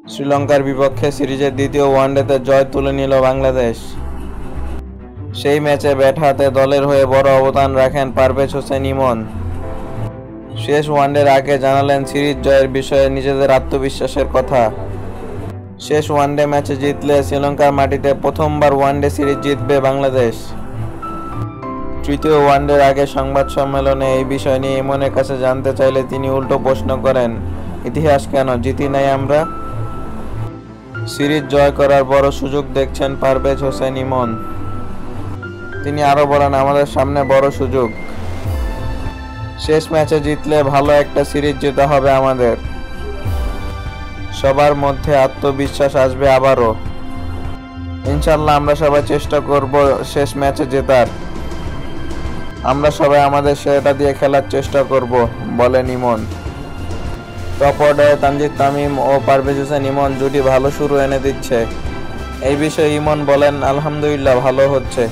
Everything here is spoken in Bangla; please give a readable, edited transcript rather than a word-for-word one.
শ্রীলঙ্কার বিপক্ষে সিরিজের দ্বিতীয় ওয়ানডেতে জয় তুলে নিল বাংলাদেশ। সেই ম্যাচে ব্যাট হাতে দলের হয়ে বড় অবদান রাখেন পারভেজ হোসেন ইমন। শেষ ওয়ানডের আগে জানালেন সিরিজ জয়ের বিষয়ে নিজেদের আত্মবিশ্বাসের কথা। শেষ ওয়ানডে ম্যাচে জিতলে শ্রীলঙ্কার মাটিতে প্রথমবার ওয়ানডে সিরিজ জিতবে বাংলাদেশ। তৃতীয় ওয়ানডের আগে সংবাদ সম্মেলনে এই বিষয় নিয়ে ইমনের কাছে জানতে চাইলে তিনি উল্টো প্রশ্ন করেন, ইতিহাস কেন, জিতি নাই আমরা? সিরিজ জয় করার বড় সুযোগ দেখছেন পারভেজ হোসেন ইমন। তিনি আরও বলেন, আমাদের সামনে বড় সুযোগ। শেষ ম্যাচে জিতলে ভালো একটা সিরিজ জেতা হবে আমাদের। সবার মধ্যে আত্মবিশ্বাস আসবে আবারও। ইনশাল্লাহ আমরা সবাই চেষ্টা করব শেষ ম্যাচে জেতার। আমরা সবাই আমাদের সেরাটা দিয়ে খেলার চেষ্টা করব, বলেন ইমন। টপ অর্ডারে তানজিদ তামিম ও পারভেজ হোসেন ইমন জুটি ভালো শুরু এনে দিচ্ছে। এই বিষয়ে ইমন বলেন, আলহামদুলিল্লাহ ভালো হচ্ছে।